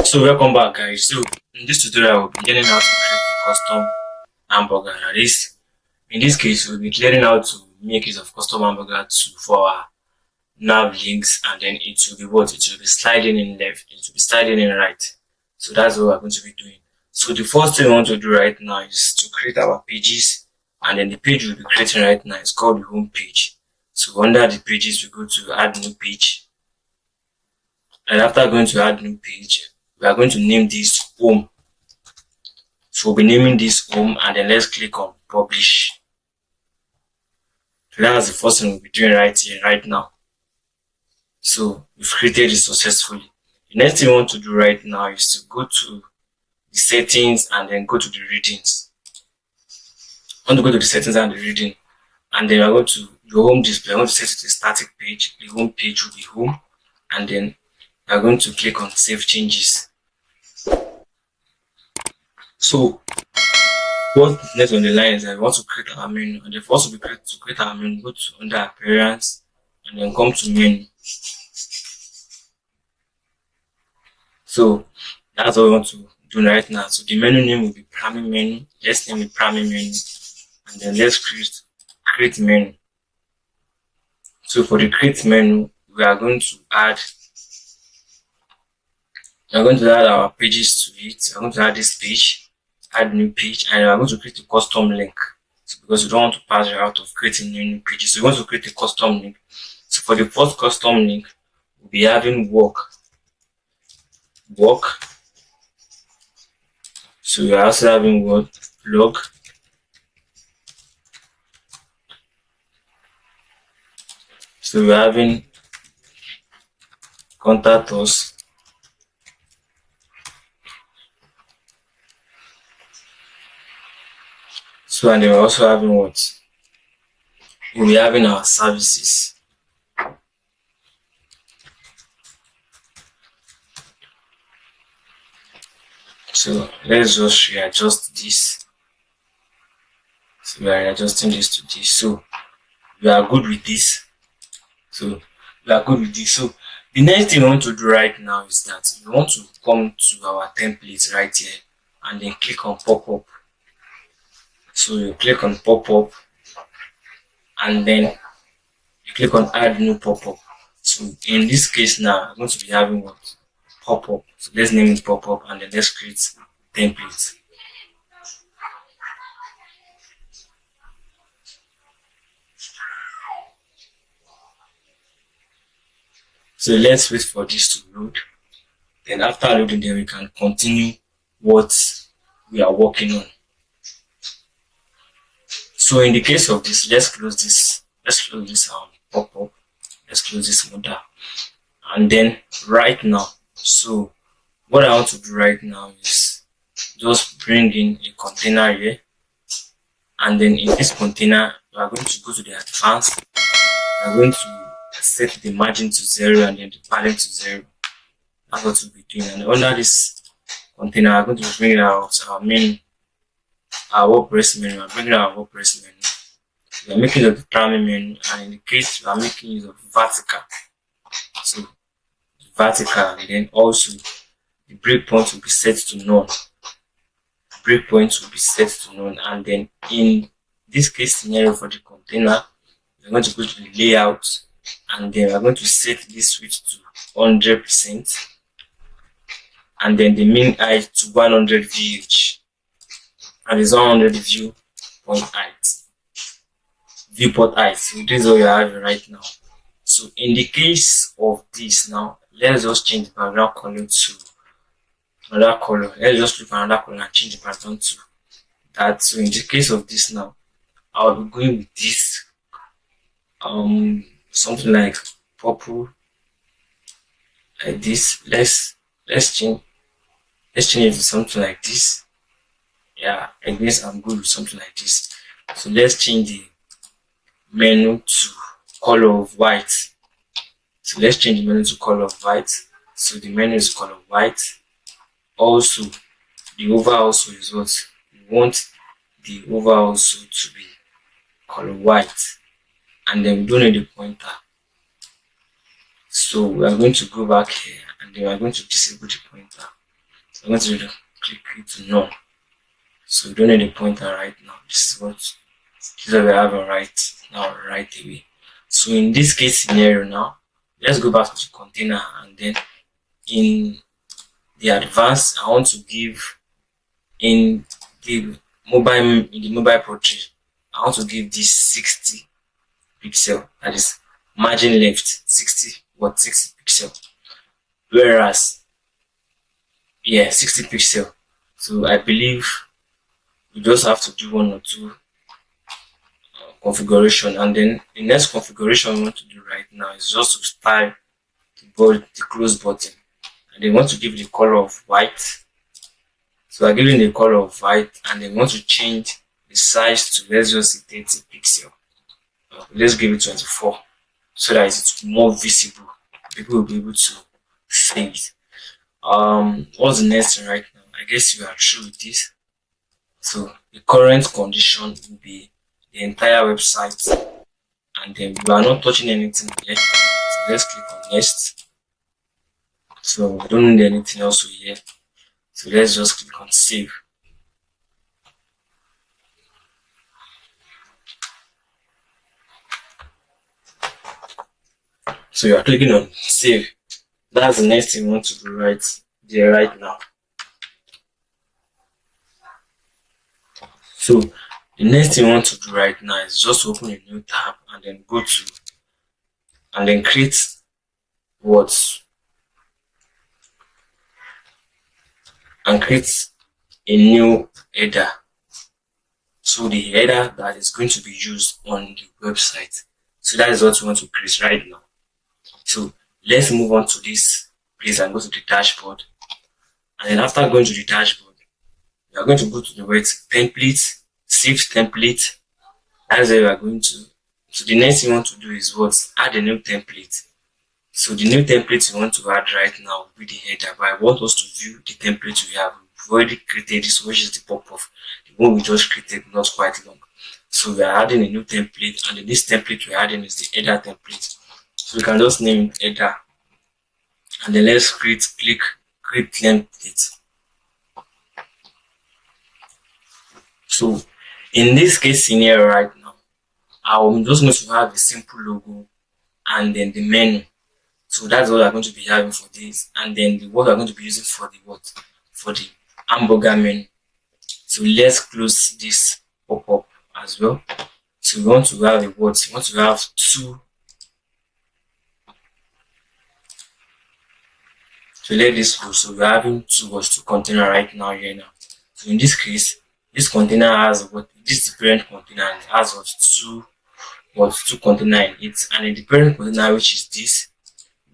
So welcome back, guys. So in this tutorial we'll be learning how to create a custom hamburger. That is, in this case we'll be learning how to make use of custom hamburger for our nav links, and then it will be what? It will be sliding in left, it will be sliding in right. So that's what we're going to be doing. So the first thing we want to do right now is to create our pages, and then the page we'll be creating right now is called the home page. So under the pages we go to add new page, and after going to add new page we are going to name this home. So we'll be naming this home, and then let's click on publish. So that's the first thing we'll be doing right here, right now. So we've created it successfully. The next thing we want to do right now is to go to the settings and then go to the readings. I want to go to the settings and the reading, and then I go to your home display. I want to set it to a static page. The home page will be home, and then we are going to click on save changes. So what is next on the line is that we want to create our menu, and the first will be to create our menu. Go to under appearance and then come to menu. So that's what we want to do right now. So the menu name will be primary menu. Let's name it primary menu, and then let's create menu. So for the create menu, we are going to add our pages to it. We're going to add this page, add new page, and we're going to create a custom link. So because we don't want to pass the route of creating new pages, so we want to create a custom link. So for the first custom link, we'll be having work. So we are also having what? Blog. So we're having contact us. So and then we're also having what? We'll be having our services. So let's just readjust this. So we are adjusting this to this. So we are good with this. So the next thing we want to do right now is that we want to come to our template right here and then click on pop-up. So you click on pop-up, and then you click on add new pop-up. So in this case now I'm going to be having what? Pop-up. So let's name it pop-up, and then let's create template. So let's wait for this to load. Then after loading, then we can continue what we are working on. So in the case of this, let's close this pop-up. Let's close this modal. And then right now, so what I want to do right now is just bring in a container here, and then in this container we are going to go to the advanced. We are going to set the margin to 0 and then the padding to 0. That's what we'll be doing. And under this container, I'm going to bring out our menu, our WordPress menu. I'm bringing our WordPress menu. We are making use of the primary menu, and in the case we are making use of vertical. So the vertical, and then also the breakpoint will be set to none. Breakpoints will be set to none, and then in this case scenario for the container, we're going to go to the layout, and then we're going to set this switch to 100%, and then the mean height to 100 VH, and it's 100 viewport height. So this is what you have right now. So in the case of this now, let's just change the background color to another color. Let's just look for another color and change the background to that. So in the case of this now, I'll be going with this something like purple, like this. Let's change it to something like this. Yeah, I guess I'm good with something like this. So let's change the menu to color of white. So let's change the menu to color of white. So the menu is color white. Also the over also is what we want, the over also to be color white, and then we don't need the pointer. So we are going to go back here, and then we are going to disable the pointer. I'm going to click it to none. So we don't need a pointer right now. This is what we have right now, right away. So in this case scenario now, let's go back to the container, and then in the advanced, I want to give in the mobile portrait, I want to give this 60 pixel, that is margin left 60 pixel, whereas 60 pixel. So I believe you just have to do one or two configuration, and then the next configuration we want to do right now is just to style the close button, and they want to give the color of white. So I'm giving the color of white, and then want to change the size to, let's just say 30 pixel. Let's give it 24 so that it's more visible. People will be able to see it. What's the next thing right now? I guess you are through with this. So the current condition will be the entire website, and then we are not touching anything here. So let's click on next. So we don't need anything else here. So let's just click on save. So you are clicking on save. That's the next thing you want to do right there right now. So the next thing you want to do right now is just open a new tab, and then go to, and then create a new header. So the header that is going to be used on the website. So that is what we want to create right now. So let's move on to this place and go to the dashboard. And then after going to the dashboard, we are going to go to the word template, save template. That's where we are going to. So the next thing we want to do is add a new template. So the new template we want to add right now will be the header, but I want us to view the template we have. We've already created this, which is the pop-up. The one we just created, not quite long. So we are adding a new template, and this template we're adding is the header template. So we can just name it header, and then let's click create template. So in this case scenario right now, I'm just going to have a simple logo and then the menu. So that's what I'm going to be having for this, and then what I'm going to be using for the hamburger menu. So let's close this pop-up as well. So we want to have we want to have two. So let this go. So we're having two container right now here now. So in this case, this container has this parent container, and it has two container in it, and in the parent container, which is this,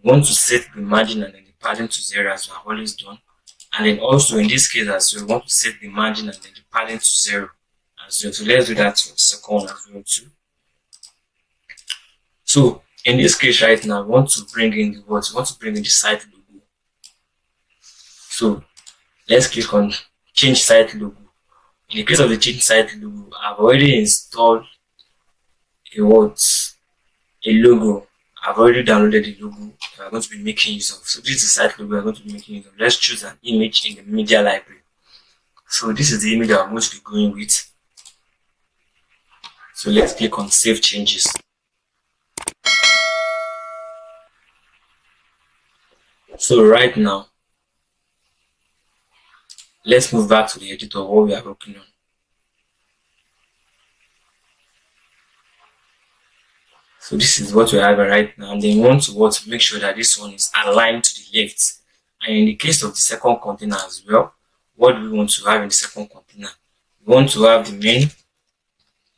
we want to set the margin and then the padding to 0 as we have always done. And then also in this case as well, we want to set the margin and then the padding to 0 as well. So let's do that for the second one as well too. So in this case right now, we want to bring in the site logo. So let's click on change site logo. In the case of the change site logo, I've already installed a logo. I've already downloaded the logo that I'm going to be making use of. So this is the site logo I'm going to be making use of. Let's choose an image in the media library. So this is the image that I'm going to be going with. So let's click on save changes. So right now, let's move back to the editor of what we are working on. So this is what we have right now, and then we want to make sure that this one is aligned to the left. And in the case of the second container as well, what do we want to have in the second container? We want to have the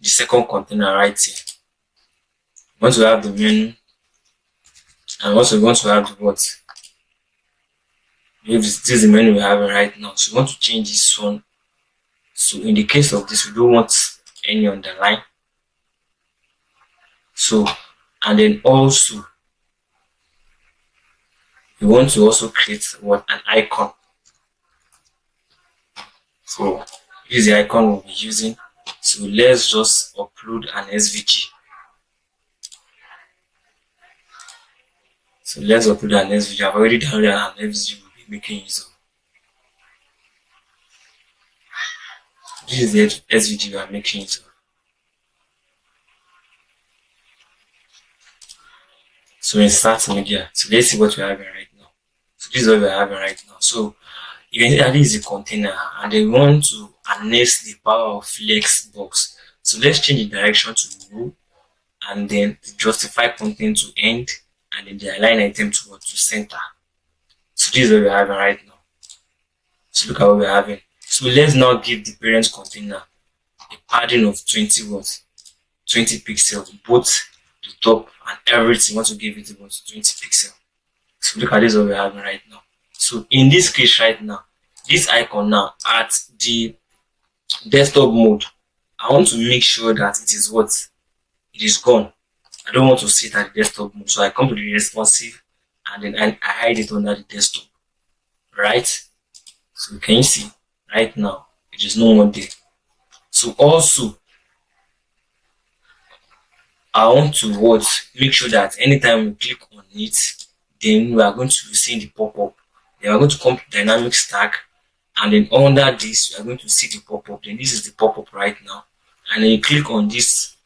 second container right here. We want to have the menu, and also we want to have the this is the menu we're having right now. So we want to change this one. So in the case of this, we don't want any underline. So, and then also we want to also create an icon. So this is the icon we'll be using. So let's just upload an SVG. So let's upload an SVG. I've already downloaded an SVG we'll be making use of. This is the SVG we are making it. So in start media, so let's see what we're having right now. So this is what we're having right now. So you can see that this is a container and they want to harness the power of flex box. So let's change the direction to row and then the justify content to end and then the align item to what to center. So this is what we're having right now. So look at what we're having. So let's now give the parent container a padding of 20 what? 20 pixels, both the top and everything. Want to give it about 20 pixels. So look at this what we're having right now. So in this case right now, this icon now at the desktop mode, I want to make sure that it is what? It is gone. I don't want to see it at the desktop mode. So I come to the responsive and then I hide it under the desktop. Right? So can you see right now it is no more there. So also I want to what? Make sure that anytime we click on it, then we are going to be seeing the pop-up. Then we are going to come to dynamic stack and then under this we are going to see the pop-up. Then this is the pop-up right now. And then you click on this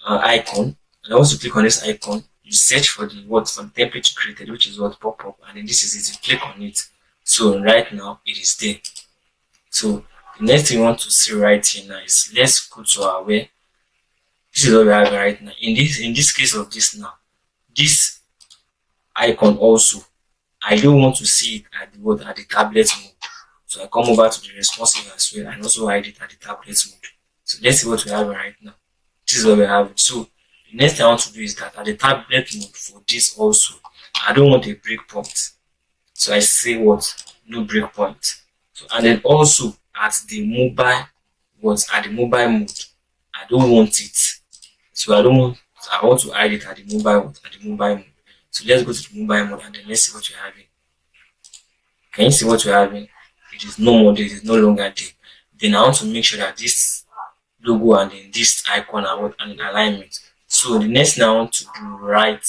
icon. And once you click on this icon, you search for the what for the template you created, which is what pop-up, and then this is it. You click on it. So right now it is there. So the next thing you want to see right here now is let's go to our where. This is what we have right now. In this case of this now, this icon also, I don't want to see it at the tablet mode. So I come over to the responsive as well and also hide it at the tablet mode. So let's see what we have right now. This is what we have. So the next thing I want to do is that at the tablet mode for this also, I don't want a breakpoint. So I say what? No breakpoint. So and then also at the mobile mode, I don't want it. So I want to hide it at the mobile mode. So let's go to the mobile mode and then let's see what we're having. Can you see what we're having? It is no more there, it is no longer there. Then I want to make sure that this logo and then this icon are in alignment. So the next thing I want to do right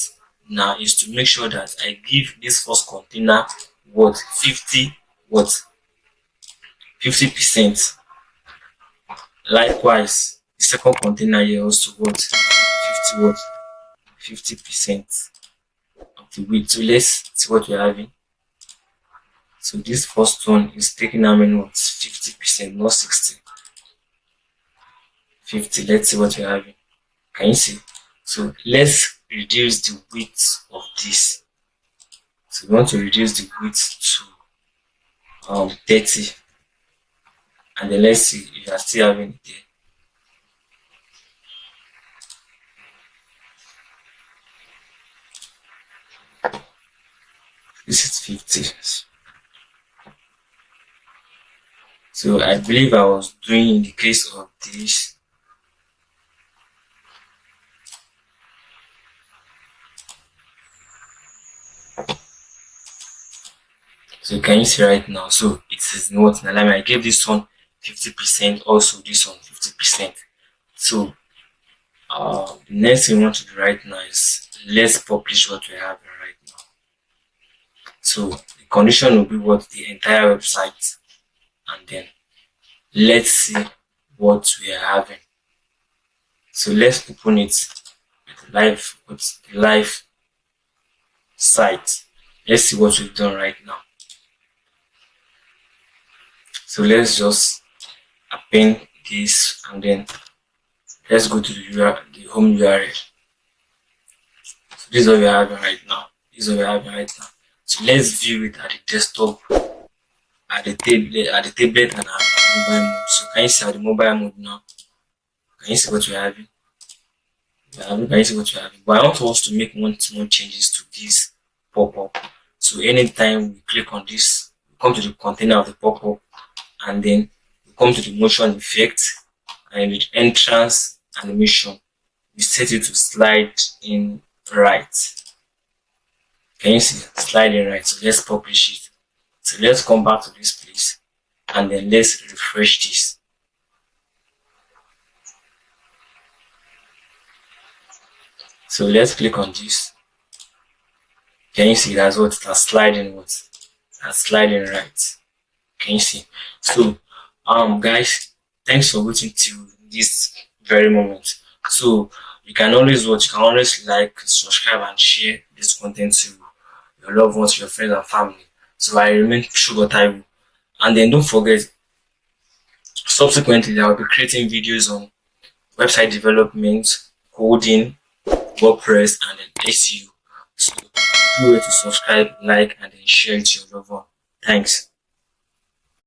now is to make sure that I give this first container 50%. Likewise, the second container here also 50% of the width. So let's see what we're having. So this first one is taking how many 50%, not 60. 50. Let's see what we're having. Can you see? So let's reduce the width of this. So we want to reduce the width to 30. And then let's see if you are still having it there. This is 50. So I believe I was doing in the case of this. So can you see right now? So it is not in alignment. I gave this one 50%, also this one 50%. So the next thing we want to do right now is let's publish what we have right now. So the condition will be what the entire website, and then let's see what we are having. So let's open it with the live site. Let's see what we've done right now. So let's just append this and then let's go to the home URL. So this is what we're having right now. So let's view it at the desktop, at the tablet and at the mobile mode. So can you see at the mobile mode now? Can you see what we're having? Can you see what we're having? But I want us to make one small changes to this pop-up. So anytime we click on this, we come to the container of the pop-up and then we come to the motion effect and with entrance animation, we set it to slide in right. Can you see? Slide in right. So let's publish it. So let's come back to this place and then let's refresh this. So let's click on this. Can you see that's what that's sliding right? Can you see? So guys, Thanks for waiting till this very moment. So you can always watch, you can always like, subscribe, and share this content to your loved ones, your friends, and family. So I remain Sugar Taiwo. And then don't forget, subsequently, I will be creating videos on website development, coding, WordPress, and then SEO. So do it to subscribe, like, and then share it to your loved one. Thanks.